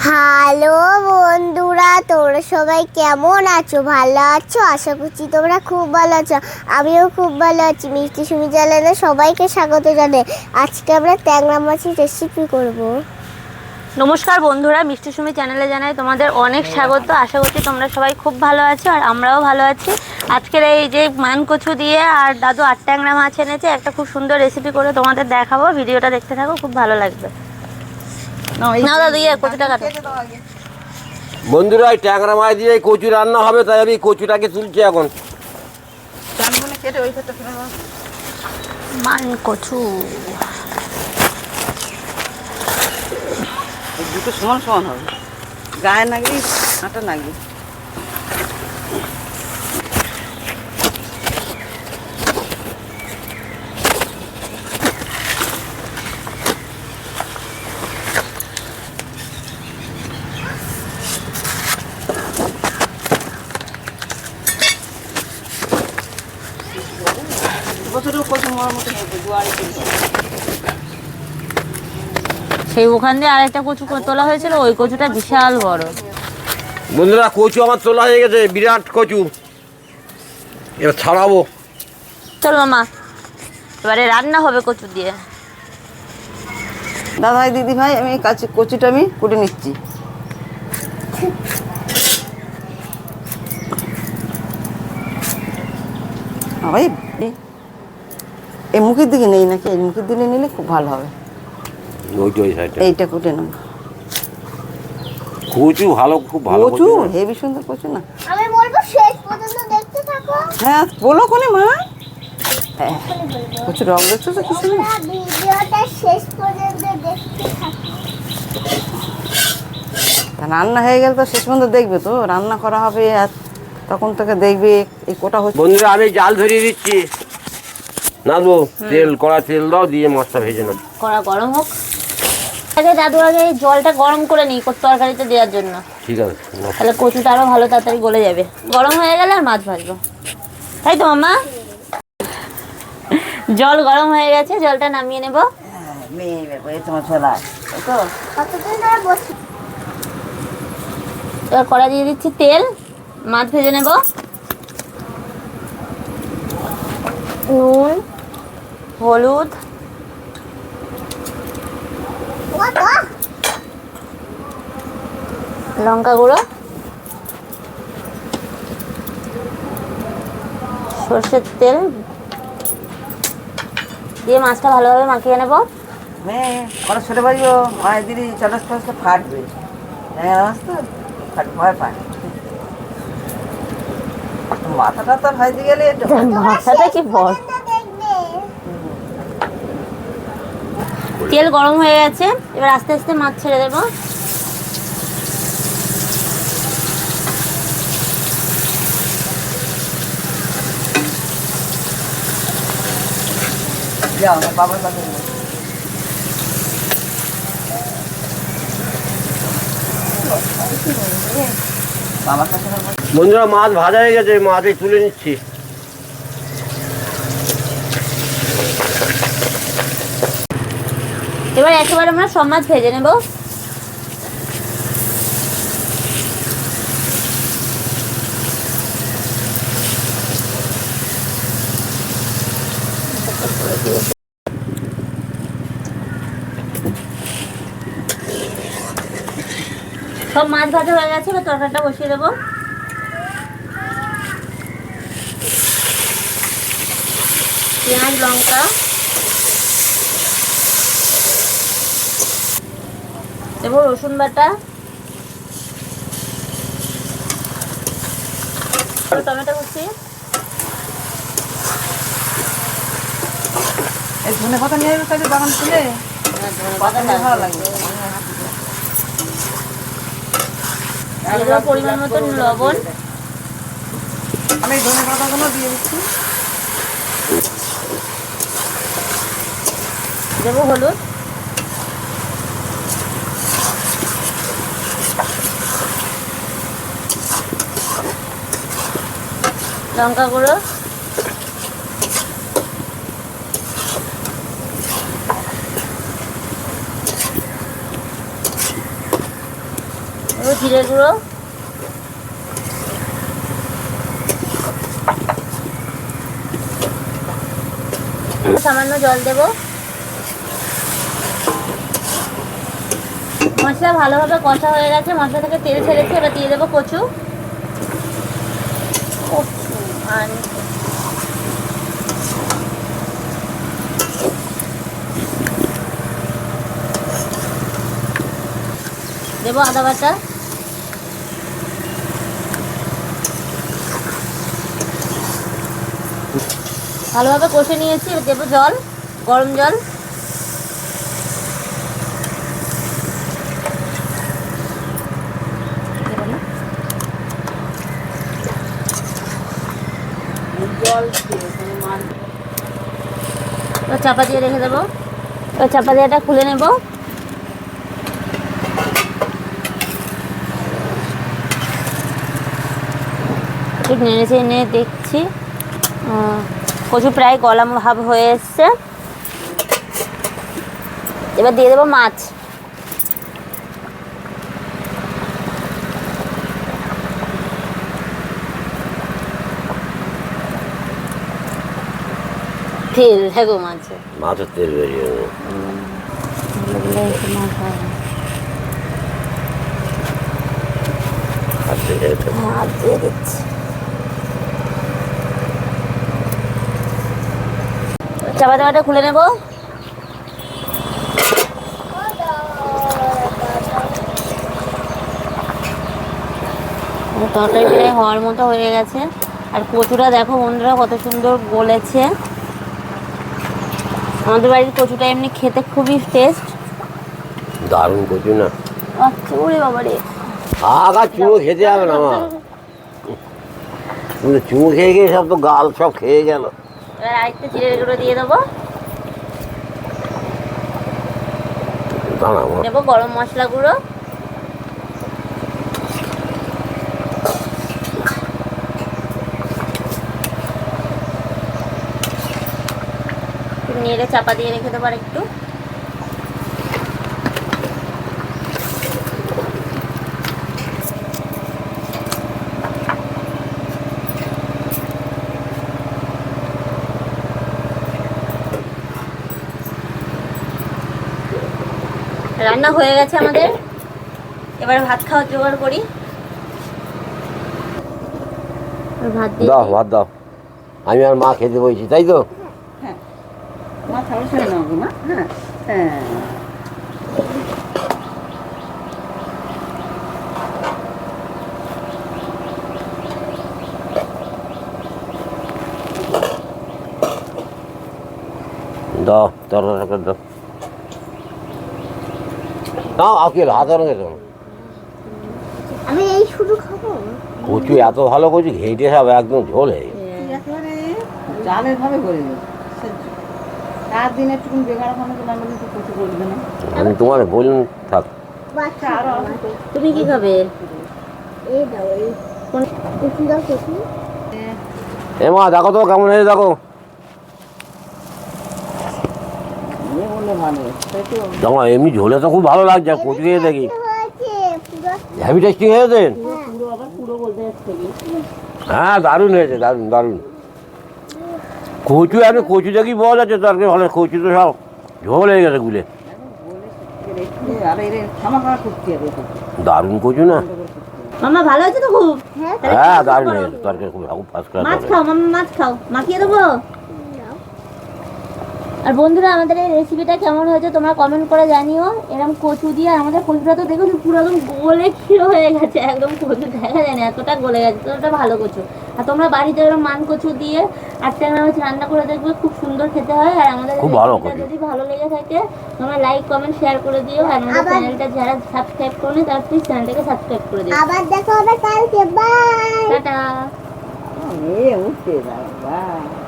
Hello বন্ধুরা, তোমরা সবাই কেমন আছো? ভালো আছো? আশা করছি তোমরা খুব ভালো আছো। আমিও খুব ভালো আছি। মিষ্টি সুমি চ্যানেলে সবাইকে স্বাগত জানাই। আজকে আমরা ট্যাংরা মাছের রেসিপি করব। নমস্কার বন্ধুরা, মিষ্টি সুমি চ্যানেলে জানাই তোমাদের অনেক স্বাগত। আশা করছি তোমরা সবাই খুব ভালো আছো আর আমরাও ভালো আছি। আজকের এই যে মান কচু দিয়ে আর দাদু 8 ট্যাংরা মাছ এনেছে, একটা খুব সুন্দর রেসিপি করে তোমাদের দেখাবো। ভিডিওটা দেখতে থাকো, খুব ভালো লাগবে। না দাদু, কচুটা কাটো। বন্ধুরা, এই ট্যাংরা মাছ দিয়ে কচু রান্না হবে, তাই আমি কচুটাকে তুলছি এখন। মান কচু দুটো সমান সমান হবে, গায়ে নাগলি আটা নাগলি। বছরেও কচু মরার মতো হবে, দুয়ারে সেই ওখান দিয়ে আরেকটা কচু তোলা হয়েছিল, ওই কচুটা বিশাল বড়। বন্ধুরা, কচু আমার তোলা হয়ে গেছে, বিরাট কচু। এবার ছাড়াবো। চলো মামা, এবারে রান্না হবে কচু দিয়ে। দাদা ভাই দিদি ভাই, আমি কচুটা আমি কুটে নিচ্ছি। ভাই এই মুখের দিকে নেই নাকি? এই মুখের দিকে নিলে খুব ভালো হবে। এইটা কুটে নেব। কচু ভালো, খুব ভালো কচু, হেভি সুন্দর কচু না? আমি বলবো শেষ পর্যন্ত দেখতে থাকো। হ্যাঁ বলো কোনে মা। হ্যাঁ, কচু রং দেখছো তো কিছু না? ভিডিওটা শেষ পর্যন্ত দেখতে থাকো। রান্না হয়ে গেল তো শেষ পর্যন্ত দেখবে তো, রান্না করা হবে আর তখন তোকে দেখবে এই কোটা হচ্ছে। বন্ধুরা, আমি জাল ধরিয়ে দিচ্ছি। নাদবো তেল, কড়া তেল দাও, দিয়ে মাছটা ভেজে নেব। কড়া গরম হোক। আগে দাদু আগে এই জলটা গরম করে নিই তরকারিতে দেওয়ার জন্য। ঠিক আছে, তাহলে কচুটা আরো ভালো তাড়াতাড়ি গলে যাবে। গরম হয়ে গেলে আর মাছ ভাজবো, তাই তো মামা? জল গরম হয়ে গেছে, জলটা নামিয়ে নেব। এবার কড়া দিয়ে দিচ্ছি তেল, মাছ ভেজে নেব। নুন, হলুদ, লঙ্কা গুঁড়ো, সর্ষের তেল দিয়ে মাছটা ভালোভাবে মাখিয়ে নেব। হ্যাঁ, ওরা ছোটো বাড়িও মায়ের দিদি চলাস চলাসটা ফাটবে। হ্যাঁ, তো ফাটবে, ভয় পায়। মাথাটা তো ভাইতে গেলে মাথাটা কি বল। তেল গরম হয়ে গেছে, এবার আস্তে আস্তে মাছ ছেড়ে দেবো। বাবার কাছে বন্ধুরা, মাছ ভাজা হয়ে গেছে, মাছ এই তুলে নিচ্ছি। এবার একেবারে আমরা সব মাছ ভেজে নেব। সব মাছ ভাজা হয়ে গেছে, এবার তরকারিটা বসিয়ে দেবো। পেঁয়াজ, লঙ্কা দেবো, রসুন বাটা, টমেটো কুচি, এই ধনে পাতা নিয়ে আসবে তাহলে বাগান তুলে। ভালো লাগবে। পরিমাণ মতন লবণ, আমি ধনে পাতাগুলো দিয়ে দিচ্ছি। দেবো হলুদ, লঙ্কা গুঁড়ো, দেবো জিরে গুঁড়ো, সামান্য জল দেবো। মশলা ভালোভাবে কষা হয়ে গেছে, মশলা থেকে তেল ছেড়েছে। এবার দিয়ে দেবো কচু আর দেবো আদা বাটা, ভালোভাবে কষে নিয়েছি। এবার দেবো জল, গরম জল। চাপা দিয়ে রেখে দেবো। চাপা দিয়ে এটা খুলে নেব। একটু নেড়ে চেড়ে দেখছি, কচু প্রায় গলা ভাব হয়ে এসছে। এবার দিয়ে দেবো মাছ। তেল দেখো মাছে, মাছের তেল বেরিয়ে যাবে। হাত দিয়ে দিচ্ছি। চাপা চাপাটা খুলে নেব। তরকারি প্রায় হওয়ার মতো হয়ে গেছে। আর কচুটা দেখো বন্ধুরা কত সুন্দর গলেছে। আমাদের বাড়ির কচুটা এমনি খেতে খুবই টেস্ট, দারুণ কচু না। আচ্ছা ওরে বাবা রে, আগা চুমো খেতে হবে না মা, চুমো খেয়ে গিয়ে সব তো গাল সব খেয়ে গেল। এবার আরেকটু জিরে গুঁড়ো দিয়ে দেবো। দাঁড়া মা, দেবো গরম মশলা গুঁড়ো, নেড়ে চাপা দিয়ে রেখে দেবো আর একটু। রান্না হয়ে গেছে আমাদের, এবার ভাত খাওয়ার জোগাড় করি। ভাত দিয়ে দাও ভাত দাও, আমি আর মা খেতে বলছি, তাই তো? মা খাবার ছেড়ে নাও গো মা। হ্যাঁ হ্যাঁ, দাও তরকারি দাও। দাও আকিল হাত গেছো। আমি এই শুধু খাবো। কচু এত ভালো কচু, ঘেঁটে সব একদম ঝোল হয়ে গেছে। একেবারে জালের ভাবে করে দেবে। চার দিনের চুন বেগাড়া খানো তো আমরা কিন্তু কিছু করবে না। আমি তোমার বলুন থাক। বাচ্চা আরো আছে। তুমি কি খাবে? এই দাও, এই কোন কচু দাও কচু। এ মা দেখো তো কেমন হয়েছে দেখো। এ বললে ভালো, তাই তো। দেখো এমনি ঝোলে তো খুব ভালো লাগছে, কচু খেয়ে দেখি হয়েছে পুরো। হ্যাভি টেস্টিং হয়েছে। পুরো আবার পুরো বলতে যাচ্ছে কি? হ্যাঁ দারুণ হয়েছে, দারুণ দারুণ। কচু আপনি কচু দেখি পাওয়া যাচ্ছে তরকারি ভালো, কচু তো সব ঝোল হয়ে গেছে গুলে। আর এর খামাখা করতে হবে। দারুণ কচু না। মামা ভালো আছে তো খুব? হ্যাঁ দারুণ হয়েছে তরকারি, খুব ফার্স্ট ক্লাস। মাছ খাও মামা, মাছ খাও, মাখিয়ে দেবো। আর বন্ধুরা আমাদের এই রেসিপিটা কেমন হয়েছে তোমরা কমেন্ট করে জানিও। এরকম কচু দিয়ে, আর আমাদের কচুটা তো দেখো পুরো একদম গলে ক্ষীর হয়ে গেছে, একদম কচু দেখা যায় না, এতটা গলে গেছে, এতটা ভালো কচু। আর তোমরা বাড়িতে এরকম মান কচু দিয়ে 8 ট্যাংরা মাছ রান্না করে দেখবে, খুব সুন্দর খেতে হয়। আর আমাদের খুব ভালো রেসিপিটা কচু। যদি ভালো লেগে থাকে তোমরা লাইক কমেন্ট শেয়ার করে দিও। আর আমাদের চ্যানেলটা যারা সাবস্ক্রাইব করোনি তারা প্লিজ চ্যানেলটাকে সাবস্ক্রাইব করে দিও। আবার দেখা হবে কালকে, বাই। টাটা। উঠতে যাও, বাহ।